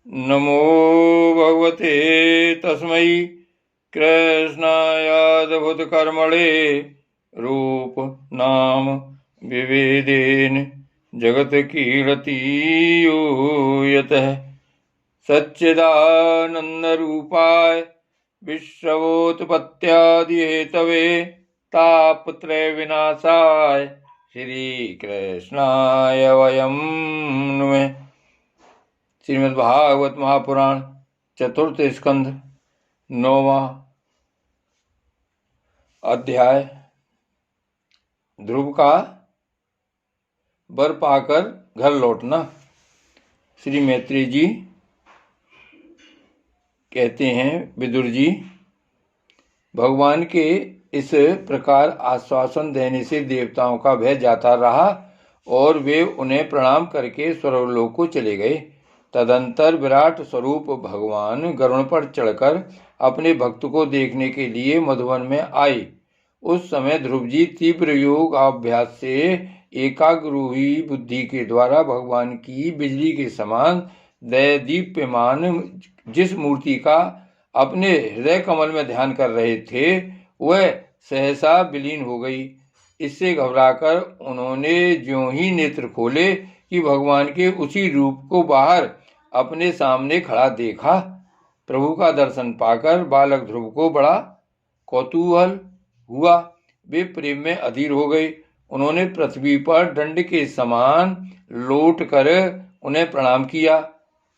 नमो भगवते तस्मै कृष्णायादभुतकर्मणे रूप नाम विभेदेन जगत्कीर्तियो यतः सच्चिदानन्दरूपाय विश्वोत्पत्त्यादिहेतवे तापत्रयविनाशाय श्रीकृष्णाय वयं नुमः। श्रीमद्भागवत महापुराण चतुर्थ स्कंध 9वां अध्याय। ध्रुव का वर पाकर घर लौटना। श्री मैत्रेय जी कहते हैं, विदुर जी, भगवान के इस प्रकार आश्वासन देने से देवताओं का भय जाता रहा और वे उन्हें प्रणाम करके स्वर्गलोक को चले गए। तदंतर विराट स्वरूप भगवान गरुड़ पर चढ़कर अपने भक्त को देखने के लिए मधुवन में आए। उस समय ध्रुव जी तीव्र योग अभ्यास से एकाग्र हुई बुद्धि के द्वारा भगवान की बिजली के समान दैदीप्यमान जिस मूर्ति का अपने हृदय कमल में ध्यान कर रहे थे वह सहसा विलीन हो गई। इससे घबराकर उन्होंने ज्यों ही नेत्र खोले कि भगवान के उसी रूप को बाहर अपने सामने खड़ा देखा। प्रभु का दर्शन पाकर बालक ध्रुव को बड़ा कौतूहल हुआ। वे प्रेम में अधीर हो गए। उन्होंने पृथ्वी पर दंड के समान लौट कर उन्हें प्रणाम किया।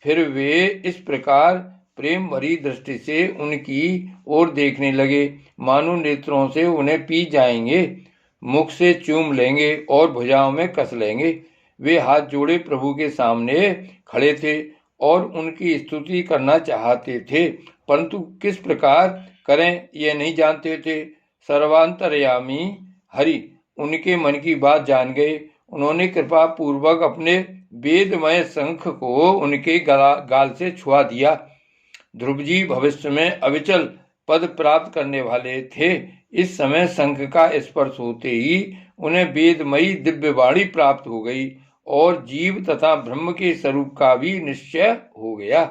फिर वे इस प्रकार प्रेम भरी दृष्टि से उनकी ओर देखने लगे मानो नेत्रों से उन्हें पी जाएंगे, मुख से चूम लेंगे और भुजाओं में कस लेंगे। वे हाथ जोड़े प्रभु के सामने खड़े थे और उनकी स्तुति करना चाहते थे, परंतु किस प्रकार करें यह नहीं जानते थे। सर्वांतर्यामी हरि उनके मन की बात जान गए। उन्होंने कृपा पूर्वक अपने वेदमय शंख को उनके गाल से छुआ दिया। ध्रुव जी भविष्य में अविचल पद प्राप्त करने वाले थे। इस समय शंख का स्पर्श होते ही उन्हें वेदमयी दिव्यवाणी प्राप्त हो गई और जीव तथा ब्रह्म के स्वरूप का भी निश्चय हो गया।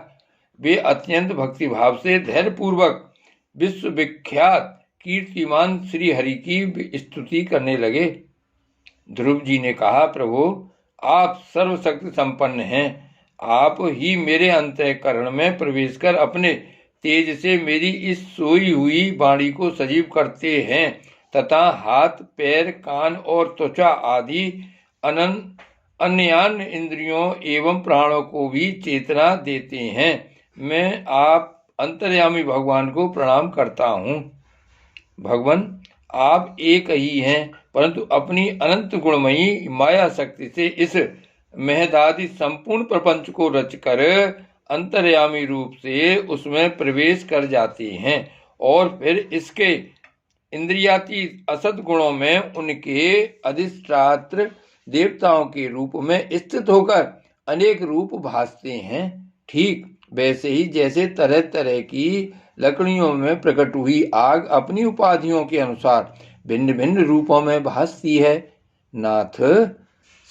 वे अत्यंत भक्तिभाव से धैर्य पूर्वक विश्व विख्यात कीर्तिमान श्री हरि की स्तुति करने लगे। ध्रुव जी ने कहा, प्रभु आप सर्वशक्ति संपन्न हैं। आप ही मेरे अंतःकरण में प्रवेश कर अपने तेज से मेरी इस सोई हुई वाणी को सजीव करते हैं तथा हाथ, पैर, कान और त्वचा आदि अन्य इंद्रियों एवं प्राणों को भी चेतना देते हैं। मैं आप अंतर्यामी भगवान को प्रणाम करता हूँ। भगवान आप एक ही हैं, परंतु अपनी अनंत गुणमयी माया शक्ति से इस महदादि संपूर्ण प्रपंच को रचकर अंतर्यामी रूप से उसमें प्रवेश कर जाते हैं और फिर इसके इंद्रियातीत असत गुणों में उनके अधिष्ठात्र देवताओं के रूप में स्थित होकर अनेक रूप भासते हैं। ठीक वैसे ही जैसे तरह तरह की लकड़ियों में प्रकट हुई आग अपनी उपाधियों के अनुसार भिन्न भिन्न रूपों में भासती है। नाथ,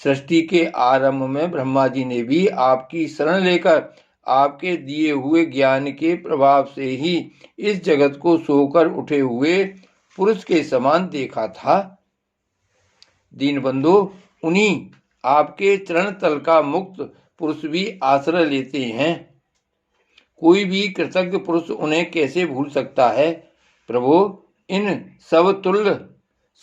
सृष्टि के आरंभ में ब्रह्मा जी ने भी आपकी शरण लेकर आपके दिए हुए ज्ञान के प्रभाव से ही इस जगत को सोकर उठे हुए पुरुष के समान देखा था। दीनबंधु, उन्हीं आपके चरण तल का मुक्त पुरुष भी आश्रय लेते हैं। कोई भी कृतज्ञ पुरुष उन्हें कैसे भूल सकता है। प्रभु, इन सब तुल्य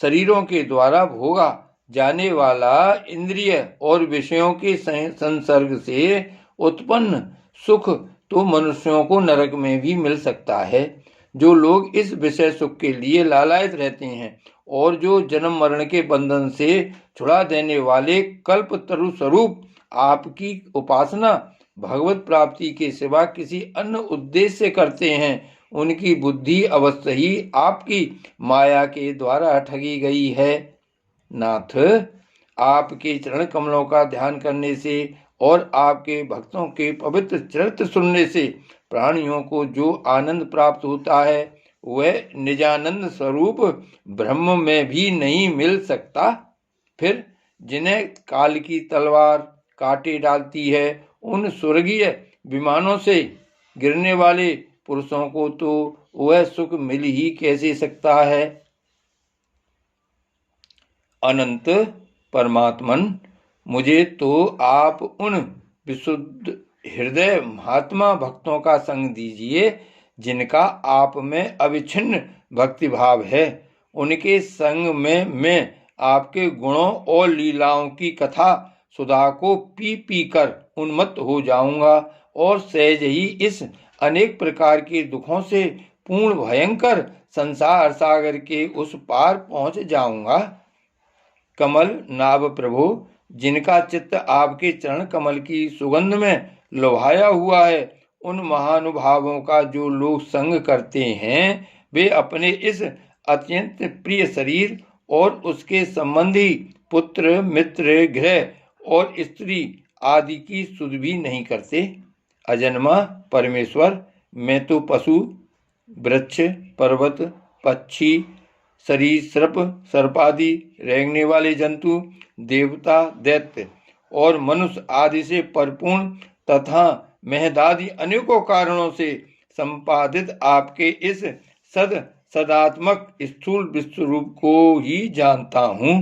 शरीरों के द्वारा भोगा जाने वाला इंद्रिय और विषयों के संसर्ग से उत्पन्न सुख तो मनुष्यों को नरक में भी मिल सकता है। जो लोग इस विषय सुख के लिए लालायित रहते हैं और जो जन्म मरण के बंधन से छुड़ा देने वाले कल्प तरु स्वरूप आपकी उपासना भगवत प्राप्ति के सिवा किसी अन्य उद्देश्य से करते हैं, उनकी बुद्धि अवश्य ही आपकी माया के द्वारा ठगी गई है। नाथ, आपके चरण कमलों का ध्यान करने से और आपके भक्तों के पवित्र चरित्र सुनने से प्राणियों को जो आनंद प्राप्त होता है वह निजानंद स्वरूप ब्रह्म में भी नहीं मिल सकता। फिर जिन्हें काल की तलवार काटे डालती है उन स्वर्गीय विमानों से गिरने वाले पुरुषों को तो वह सुख मिल ही कैसे सकता है। अनंत परमात्मन, मुझे तो आप उन विशुद्ध हृदय महात्मा भक्तों का संग दीजिए जिनका आप में अविच्छिन्न भक्ति भाव है। उनके संग में मैं आपके गुणों और लीलाओं की कथा सुधा को पी पी कर उन्मत्त हो जाऊंगा और सहज ही इस अनेक प्रकार के दुखों से पूर्ण भयंकर संसार सागर के उस पार पहुंच जाऊंगा। कमल नाभ प्रभु, जिनका चित्त आपके चरण कमल की सुगंध में लुभाया हुआ है, उन महानुभावों का जो लोग संग करते हैं, वे अपने इस अत्यंत प्रिय शरीर और उसके संबंधी पुत्र मित्र गृह और स्त्री आदि की सुध भी नहीं करते। अजन्मा परमेश्वर, मैं तो पशु वृक्ष पर्वत पक्षी सरीसृप सर्पादि रेंगने वाले जंतु देवता दैत्य और मनुष्य आदि से परिपूर्ण तथा महदादि अनेकों कारणों से संपादित आपके इस सदात्मक स्थूल विश्व रूप को ही जानता हूँ।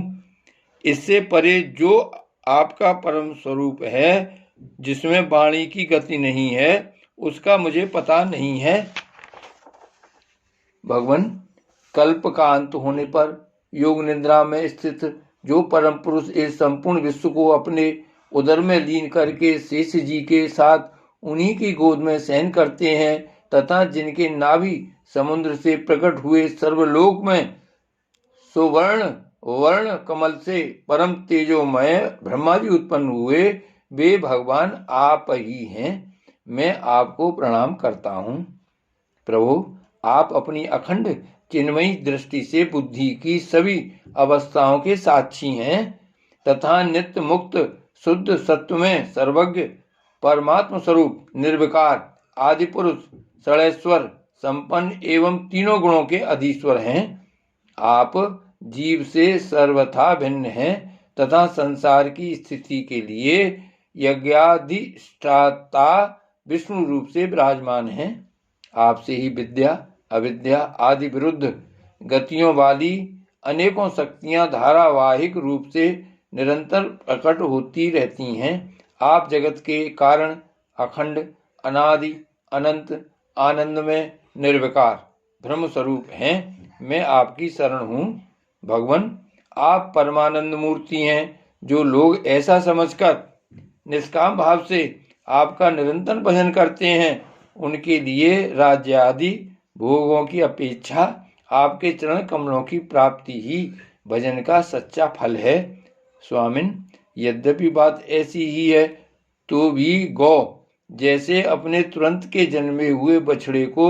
इससे परे जो आपका परम स्वरूप है, जिसमें वाणी की गति नहीं है, उसका मुझे पता नहीं है। भगवान, कल्प का अंत होने पर योग निद्रा में स्थित जो परम पुरुष इस संपूर्ण विश्व को अपने उदर में लीन करके शेष जी के साथ उन्हीं की गोद में शयन करते हैं तथा जिनके नाभि समुद्र से प्रकट हुए सर्वलोक में सुवर्ण वर्ण कमल से परम तेजोमय ब्रह्मा जी उत्पन्न हुए, वे भगवान आप ही हैं। मैं आपको प्रणाम करता हूँ। प्रभु, आप अपनी अखंड चिन्मयी दृष्टि से बुद्धि की सभी अवस्थाओं के साक्षी हैं तथा नित्य मुक्त शुद्ध सत्व में सर्वज्ञ परमात्म स्वरूप निर्विकार आदि पुरुष षडेश्वर संपन्न एवं तीनों गुणों के अधीश्वर हैं। आप जीव से सर्वथा भिन्न हैं तथा संसार की स्थिति के लिए यज्ञाधिष्ठाता विष्णु रूप से विराजमान हैं। आपसे ही विद्या अविद्या आदि विरुद्ध गतियों वाली अनेकों शक्तियां धारावाहिक रूप से निरंतर प्रकट होती रहती हैं। आप जगत के कारण अखंड अनादि अनंत आनंद में निर्विकार ब्रह्म स्वरूप हैं। मैं आपकी शरण हूँ। भगवान, आप परमानंद मूर्ति हैं। जो लोग ऐसा समझकर निष्काम भाव से आपका निरंतर भजन करते हैं, उनके लिए राज्य आदि भोगों की अपेक्षा आपके चरण कमलों की प्राप्ति ही भजन का सच्चा फल है। स्वामिन, यद्यपि बात ऐसी ही है तो भी गौ जैसे अपने तुरंत के जन्मे हुए बछड़े को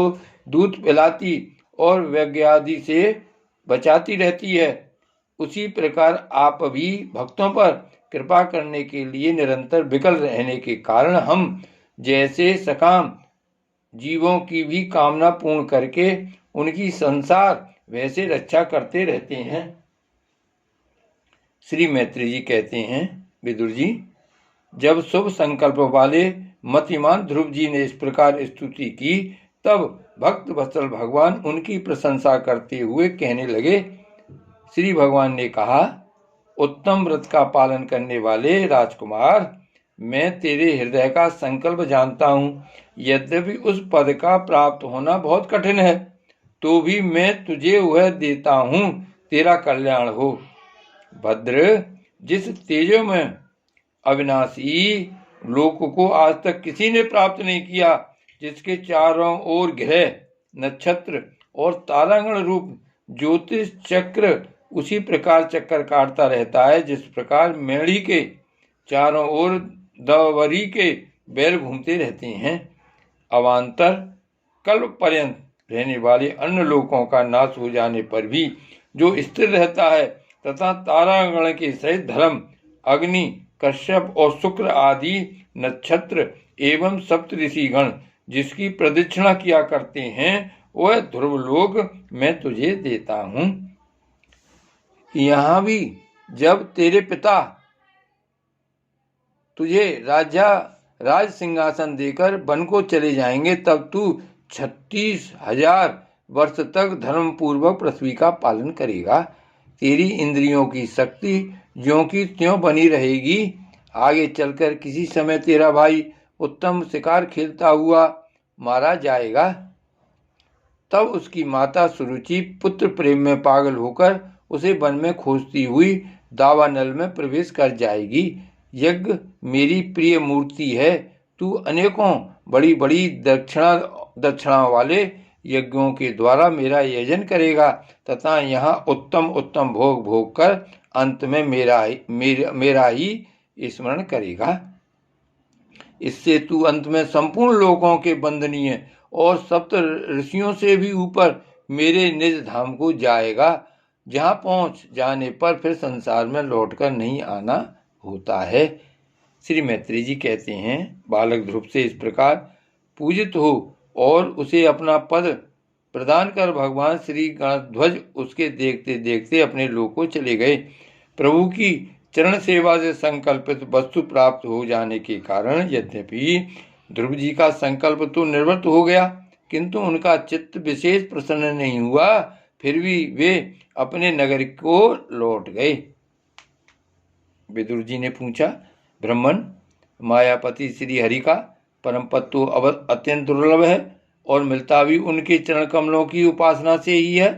दूध पिलाती और व्यज्ञादि से बचाती रहती है, उसी प्रकार आप भी भक्तों पर कृपा करने के लिए निरंतर विकल रहने के कारण हम जैसे सकाम जीवों की भी कामना पूर्ण करके उनकी संसार वैसे रक्षा करते रहते हैं। श्री मैत्री जी कहते हैं, विदुर जी, जब शुभ संकल्प वाले मतिमान ध्रुव जी ने इस प्रकार स्तुति की, तब भक्त वत्सल भगवान उनकी प्रशंसा करते हुए कहने लगे। श्री भगवान ने कहा, उत्तम व्रत का पालन करने वाले राजकुमार, मैं तेरे हृदय का संकल्प जानता हूँ। यद्यपि उस पद का प्राप्त होना बहुत कठिन है, तो भी मैं तुझे वह देता हूँ, तेरा कल्याण हो। भद्र, जिस तेजो में अविनाशी लोक को आज तक किसी ने प्राप्त नहीं किया, जिसके चारों ओर ग्रह नक्षत्र और तारागण रूप ज्योतिष चक्र उसी प्रकार चक्कर काटता रहता है जिस प्रकार मेढ़ी के चारों ओर दवरी के बैल घूमते रहते हैं। अवान्तर कल्प पर्यंत रहने वाले अन्य लोकों का नाश हो जाने पर भी जो स्थिर रहता है तथा तारागण के सहित धर्म अग्नि कश्यप और शुक्र आदि नक्षत्र एवं सप्तऋषिगण जिसकी प्रदक्षिणा किया करते हैं, वह ध्रुव लोक मैं तुझे देता हूँ। यहाँ भी जब तेरे पिता तुझे राज्य राज सिंहासन देकर वन को चले जाएंगे, तब तू 36,000 वर्ष तक धर्म पूर्वक पृथ्वी का पालन करेगा। तेरी इंद्रियों की शक्ति ज्यों की त्यों बनी रहेगी। आगे चलकर किसी समय तेरा भाई उत्तम शिकार खेलता हुआ मारा जाएगा। तब उसकी माता सुरुचि पुत्र प्रेम में पागल होकर उसे वन में खोजती हुई दावानल में प्रवेश कर जाएगी। यज्ञ मेरी प्रिय मूर्ति है। तू अनेकों बड़ी बड़ी दक्षिणा वाले यज्ञों के द्वारा मेरा यजन करेगा तथा यहाँ उत्तम उत्तम भोग भोग कर अंत में मेरा ही स्मरण करेगा। इससे तू अंत में संपूर्ण लोकों के वंदनीय और सप्त ऋषियों से भी ऊपर मेरे निज धाम को जाएगा, जहाँ पहुँच जाने पर फिर संसार में लौटकर नहीं आना होता है। श्री मैत्रेय जी कहते हैं, बालक ध्रुव से इस प्रकार पूजित हो और उसे अपना पद प्रदान कर भगवान श्री गणध्वज उसके देखते देखते अपने लोक को चले गए। प्रभु की चरण सेवा से संकल्पित वस्तु प्राप्त हो जाने के कारण यद्यपि ध्रुव जी का संकल्प तो निवृत्त हो गया, किंतु उनका चित्त विशेष प्रसन्न नहीं हुआ। फिर भी वे अपने नगर को लौट गए। विदुर जी ने पूछा, ब्राह्मण, मायापति श्री हरि का परम पद तो अत्यंत दुर्लभ है और मिलता भी उनके चरण कमलों की उपासना से ही है।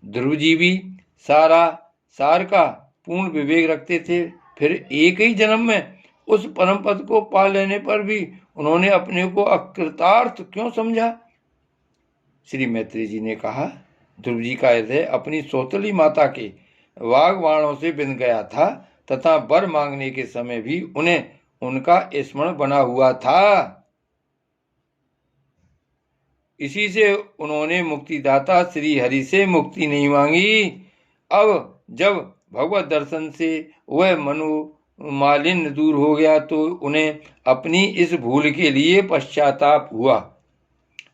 ध्रुव जी भी सार का पूर्ण विवेक रखते थे, फिर एक ही जन्म में उस परम पद को पा लेने पर भी उन्होंने अपने को अकृतार्थ क्यों समझा? श्री मैत्रेय जी ने कहा, ध्रुव जी का हृदय अपनी सौतली माता के वाग्बाणों से बिंध गया था तथा वर मांगने के समय भी उन्हें उनका स्मरण बना हुआ था। इसी से उन्होंने मुक्तिदाता श्री हरि से मुक्ति नहीं मांगी। अब जब भगवत दर्शन से वह मनोमालिन्य दूर हो गया तो उन्हें अपनी इस भूल के लिए पश्चाताप हुआ।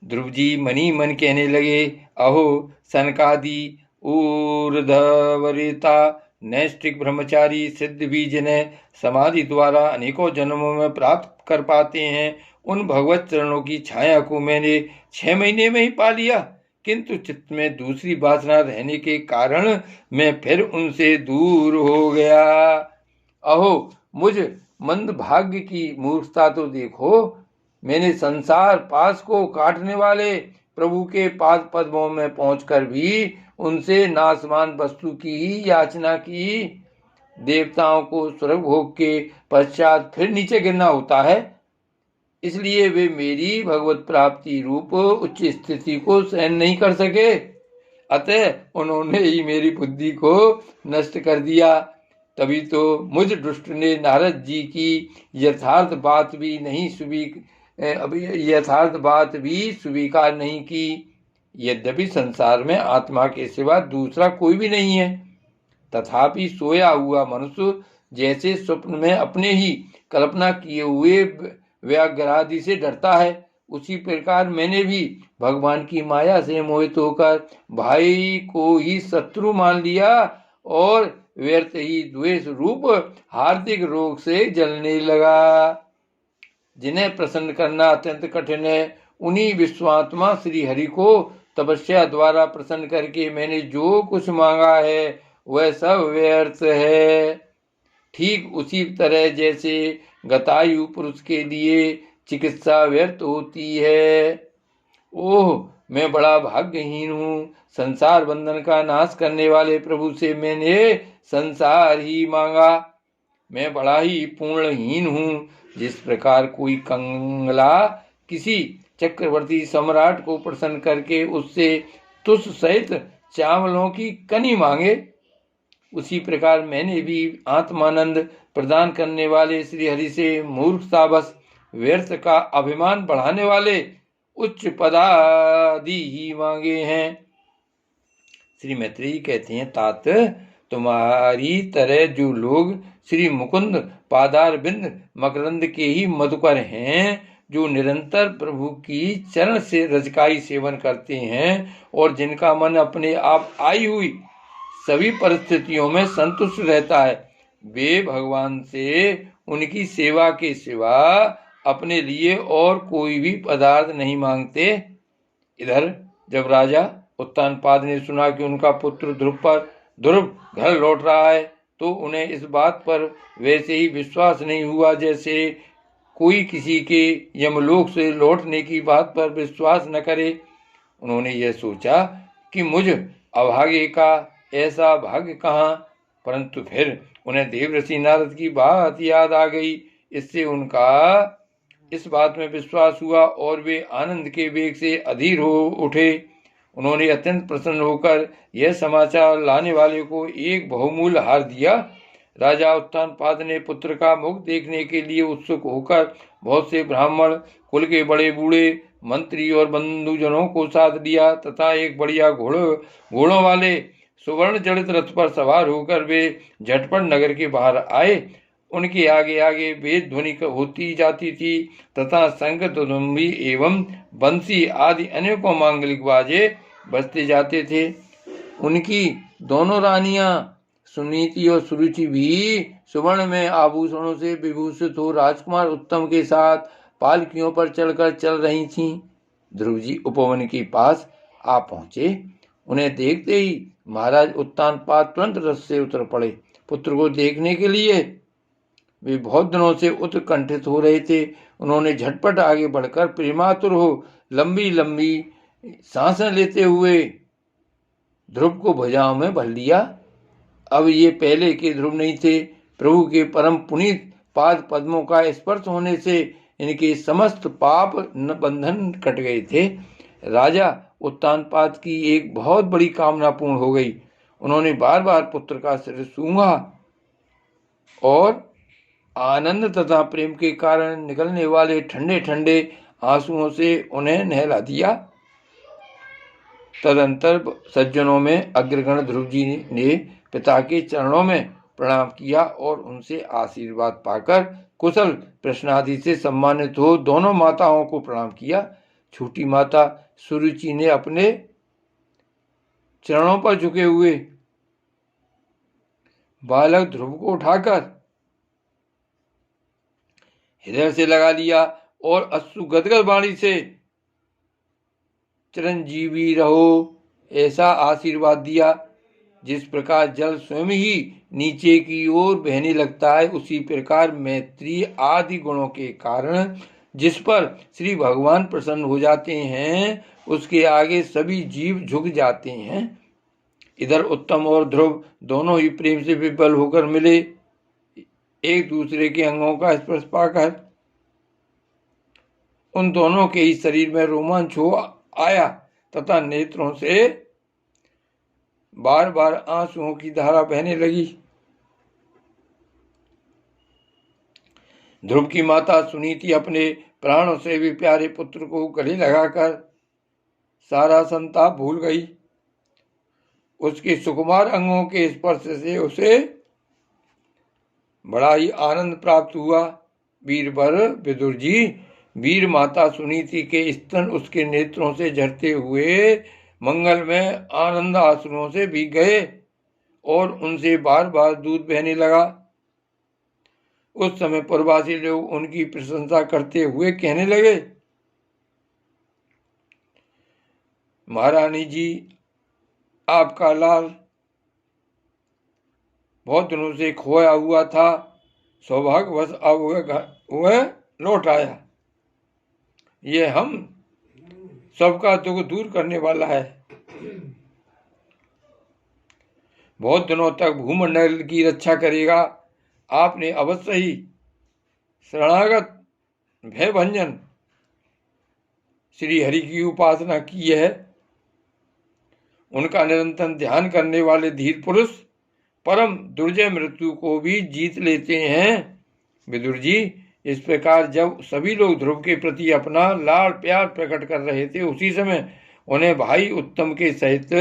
ध्रुव जी मनी मन कहने लगे, अहो सनकादि ऊर्ध्वरेता नैष्ठिक ब्रह्मचारी सिद्ध भी जिन्हें समाधि द्वारा अनेकों जन्मों में प्राप्त कर पाते हैं, उन भगवत चरणों की छाया को मैंने 6 महीने में ही पा लिया, किंतु चित्त में दूसरी वासना रहने के कारण मैं फिर उनसे दूर हो गया। अहो मुझ मंद भाग्य की मूर्खता तो देखो। मैंने संसार पास को काटने वाले प्रभु के पाद पद्मों में पहुंचकर भी उनसे नाशवान वस्तु की ही याचना की। देवताओं को स्वर्ग भोग के पश्चात फिर नीचे गिरना होता है, इसलिए वे मेरी भगवत प्राप्ति रूप उच्च स्थिति को सहन नहीं कर सके। अतः उन्होंने ही मेरी बुद्धि को नष्ट कर दिया। तभी तो मुझ दुष्ट ने नारद जी की यथार्थ बात भी स्वीकार नहीं की। यद्यपि संसार में आत्मा के सिवा दूसरा कोई भी नहीं है, तथापि सोया हुआ मनुष्य जैसे स्वप्न में अपने ही कल्पना किए हुए व्याघ्रादि से डरता है, उसी प्रकार मैंने भी भगवान की माया से मोहित होकर भाई को ही शत्रु मान लिया और व्यर्थ ही द्वेष रूप हार्दिक रोग से जलने लगा। जिन्हें प्रसन्न करना अत्यंत कठिन है, उन्हीं विश्वात्मा श्री हरि को तपस्या द्वारा प्रसन्न करके मैंने जो कुछ मांगा है वह सब व्यर्थ है। ठीक उसी तरह जैसे गतायु पुरुष के लिए चिकित्सा व्यर्थ होती है। ओह मैं बड़ा भाग्यहीन हूँ। संसार बंधन का नाश करने वाले प्रभु से मैंने संसार ही मांगा। मैं बड़ा ही पूर्णहीन हूँ। जिस प्रकार कोई कंगला किसी चक्रवर्ती सम्राट को प्रसन्न करके उससे तुष सहित चावलों की कनी मांगे, उसी प्रकार मैंने भी आत्मानंद प्रदान करने वाले श्री हरि से मूर्खतावश व्यर्थ का अभिमान बढ़ाने वाले उच्च पदादि ही मांगे हैं। श्री मैत्रेय कहते हैं, तात तुम्हारी तरह जो लोग श्री मुकुंद पादारविंद मकरंद के ही मधुकर हैं, जो निरंतर प्रभु की चरण से रजकाई सेवन करते हैं और जिनका मन अपने आप आई हुई सभी परिस्थितियों में संतुष्ट रहता है, वे भगवान से उनकी सेवा के सिवा अपने लिए और कोई भी पदार्थ नहीं मांगते। इधर जब राजा उत्तानपाद ने सुना कि उनका पुत्र ध्रुव घर लौट रहा है, तो उन्हें इस बात पर वैसे ही विश्वास नहीं हुआ जैसे कोई किसी के यमलोक से लौटने की बात पर विश्वास न करे। उन्होंने यह सोचा कि मुझ अभागे का ऐसा भाग्य कहाँ, परंतु फिर उन्हें देवर्षि नारद की बात याद आ गई। इससे उनका इस बात में विश्वास हुआ और वे आनंद के वेग से अधीर हो उठे। उन्होंने अत्यंत प्रसन्न होकर यह समाचार लाने वाले को एक बहुमूल्य हार दिया। राजा उत्तानपाद ने पुत्र का मुख देखने के लिए उत्सुक होकर बहुत से ब्राह्मण, कुल के बड़े बूढ़े, मंत्री और बंधुजनों को साथ लिया तथा एक बढ़िया घोड़ों वाले सुवर्ण जड़ित रथ पर सवार होकर वे झटपट नगर के बाहर आए। उनके आगे आगे वेद ध्वनि होती जाती थी तथा शंख, दुदुम्बी एवं बंसी आदि अनेकों मांगलिक बाजे बजते जाते थे। उनकी दोनों रानियां सुनीति और सुरुचि भी सुवर्ण में आभूषणों से विभूषित हो राजकुमार उत्तम के साथ पालकियों पर चढ़कर चल रही थीं। ध्रुव जी उपवन के पास आ पहुंचे। उन्हें देखते ही महाराज उत्तानपाद तुरंत रथ से उतर पड़े। पुत्र को देखने के लिए वे बहुत दिनों से उत्कंठित हो रहे थे। उन्होंने झटपट आगे बढ़कर प्रेमातुर हो लंबी लंबी सांसें लेते हुए ध्रुव को भुजाओं में भर लिया। अब ये पहले के ध्रुव नहीं थे। प्रभु के परम पुनीत पाद पद्मों का स्पर्श होने से इनके समस्त पाप बंधन कट गए थे। राजा उत्तानपाद की एक बहुत बड़ी कामना पूर्ण हो गई। उन्होंने बार बार पुत्र का सिर सूंघा और आनंद तथा प्रेम के कारण निकलने वाले ठंडे ठंडे आंसुओं से उन्हें नहला दिया। तदंतर सज्जनों में अग्रगण ध्रुव जी ने पिता के चरणों में प्रणाम किया और उनसे आशीर्वाद पाकर कुशल प्रश्नादि से सम्मानित हो दोनों माताओं को प्रणाम किया। छोटी माता सुरुचि ने अपने चरणों पर झुके हुए बालक ध्रुव को उठाकर हृदय से लगा लिया और अश्रु गदगद वाणी से चिरंजीवी रहो ऐसा आशीर्वाद दिया। जिस प्रकार जल स्वयं ही नीचे की ओर बहने लगता है, उसी प्रकार मैत्री आदि गुणों के कारण जिस पर श्री भगवान प्रसन्न हो जाते हैं, उसके आगे सभी जीव झुक जाते हैं। इधर उत्तम और ध्रुव दोनों ही प्रेम से विफल होकर मिले। एक दूसरे के अंगों का स्पर्श पाकर उन दोनों के ही शरीर में रोमांच हो आया तथा नेत्रों से बार बार आंसुओं की धारा बहने लगी। ध्रुव की माता सुनीति अपने प्राणों से भी प्यारे पुत्र को गले लगाकर सारा संताप भूल गई। उसके सुकुमार अंगों के स्पर्श से उसे बड़ा ही आनंद प्राप्त हुआ। वीरवर विदुर जी, वीर माता सुनीति के स्तन उसके नेत्रों से झरते हुए मंगल में आनंद आंसुओं से भीग गए और उनसे बार बार दूध बहने लगा। उस समय प्रवासी लोग उनकी प्रशंसा करते हुए कहने लगे, महारानी जी, आपका लाल बहुत दिनों से खोया हुआ था, सौभाग्यवश अब वह लौट आया। यह हम सबका दुख दूर करने वाला है। बहुत दिनों तक भूमंडल की रक्षा करेगा। आपने अवश्य ही शरणागत भयभंजन श्री हरि की उपासना की है। उनका निरंतर ध्यान करने वाले धीर पुरुष परम दुर्जय मृत्यु को भी जीत लेते हैं। विदुर जी, इस प्रकार जब सभी लोग ध्रुव के प्रति अपना लाड़ प्यार प्रकट कर रहे थे, उसी समय उन्हें भाई उत्तम के सहित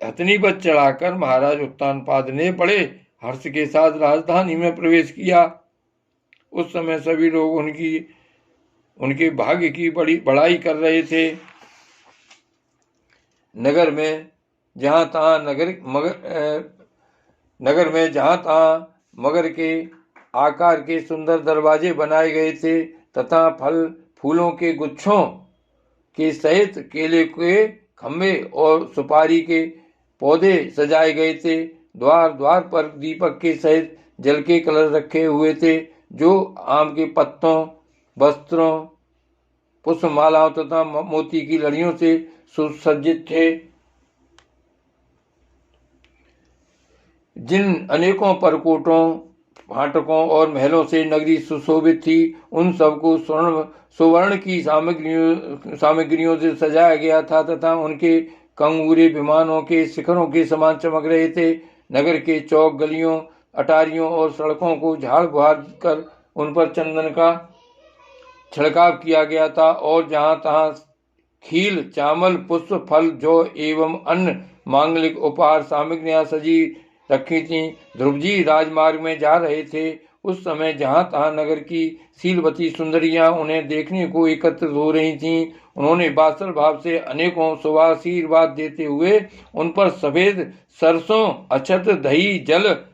हथनी पर चढ़ाकर महाराज उत्तानपाद ने बड़े हर्ष के साथ राजधानी में प्रवेश किया। उस समय सभी लोग उनके भाग्य की बड़ी बड़ाई कर रहे थे। नगर में जहां तहां मगर के आकार के सुंदर दरवाजे बनाए गए थे, तथा फल फूलों के गुच्छों के सहित केले के खंभे और सुपारी के पौधे सजाए गए थे। द्वार द्वार पर दीपक के सहित जल के कलश रखे हुए थे, जो आम के पत्तों, वस्त्रों, पुष्पमालाओं तथा मोती की लड़ियों से सुसज्जित थे। जिन अनेकों परकोटों, फाटकों और महलों से नगरी सुशोभित थी, उन सबको सुवर्ण की सामग्रियों से सजाया गया था तथा उनके कंगूरे विमानों के शिखरों के समान चमक रहे थे। नगर के चौक, गलियों, अटारियों और सड़कों को झाड़ बुहार कर उन पर चंदन का छिड़काव किया गया था और जहां तहां खील, चावल, पुष्प, फल, जौ एवं अन्य मांगलिक उपहार सामग्रियां सजी रखी थी। ध्रुवजी राजमार्ग में जा रहे थे। उस समय जहां तहां नगर की शीलवती सुंदरियां उन्हें देखने को एकत्रित हो रही थीं। उन्होंने बात्सल भाव से अनेकों शुभाशीर्वाद देते हुए उन पर सफेद सरसों, अक्षत, दही, जल,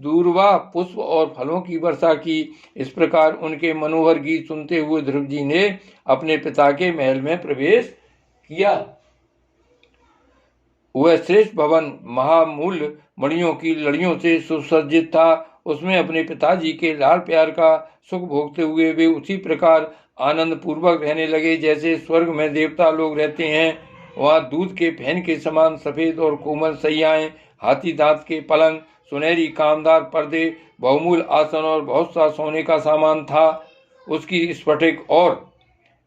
दूर्वा, पुष्प और फलों की वर्षा की। इस प्रकार उनके मनोहर गीत सुनते हुए ध्रुवजी ने अपने पिता के महल में प्रवेश किया। वह श्रेष्ठ भवन महामूल्य मणियों की लड़ियों से सुसज्जित था। उसमें अपने पिताजी के लाड़ प्यार का सुख भोगते हुए वे उसी प्रकार आनंद पूर्वक रहने लगे जैसे स्वर्ग में देवता लोग रहते हैं। वहां दूध के फैन के समान सफेद और कोमल सैयाएं, हाथी दांत के पलंग, सुनहरी कामदार पर्दे, बहुमूल्य आसन और बहुत सा सोने का सामान था। उसकी स्फटिक और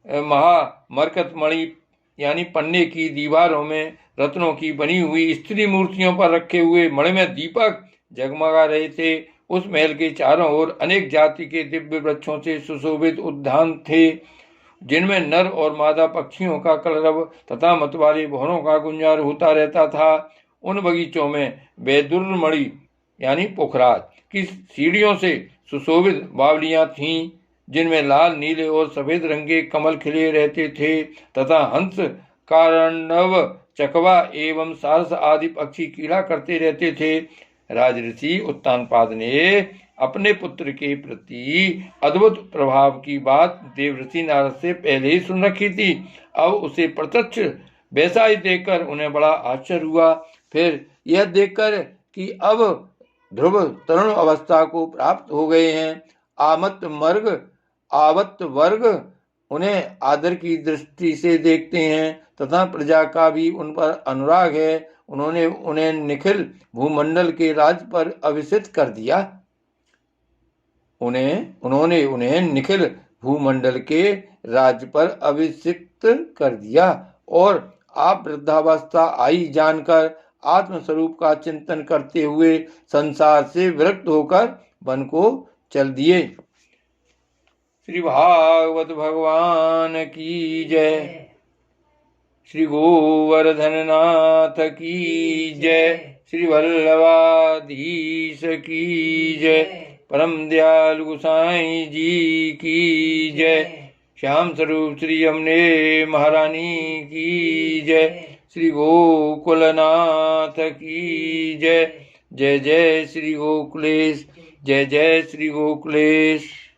महामरकत मणि यानी पन्ने की दीवारों में रत्नों की बनी हुई स्त्री मूर्तियों पर रखे हुए मणिमय दीपक जगमगा रहे थे। उस महल के चारों ओर अनेक जाति के दिव्य वृक्षों से सुशोभित उद्यान थे, जिनमें नर और मादा पक्षियों का कलरव तथा मतवाले भवनों का गुंजार होता रहता था। उन बगीचों में वैदुर्मणि यानी पोखराज की सीढ़ियों से सुशोभित बावलियां थीं, जिनमें लाल, नीले और सफेद रंग के कमल खिले रहते थे तथा हंस, कारंडव, चकवा एवं सारस आदि पक्षी कीड़ा करते रहते थे। राजऋषि उत्तानपाद ने अपने पुत्र के प्रति अद्भुत प्रभाव की बात देवऋषि नारद से पहले ही सुन रखी थी। अब उसे प्रत्यक्ष वैसा ही देखकर उन्हें बड़ा आश्चर्य हुआ। फिर यह देखकर कि अब ध्रुव तरुण अवस्था को प्राप्त हो गए हैं, आवत वर्ग उन्हें आदर की दृष्टि से देखते हैं तथा प्रजा का भी उन पर अनुराग है। उन्होंने उन्हें निखिल भूमंडल के राज पर अभिषिक्त कर दिया। उन्होंने उन्हें निखिल भूमंडल के राज्य पर अभिषिक्त कर दिया और आप वृद्धावस्था आई जानकर आत्मस्वरूप का चिंतन करते हुए संसार से विरक्त होकर वन को चल दिए। श्री भागवत भगवान की जय। श्री गोवर्धन नाथ की जय। श्री वल्लभाधीश की जय। परम दयालु गोसाई जी की जय। श्याम स्वरूप श्री यमुने महारानी की जय। श्री गोकुलनाथ की जय। जय जय श्री गोकुलेश। जय जय श्री गोकुलेश।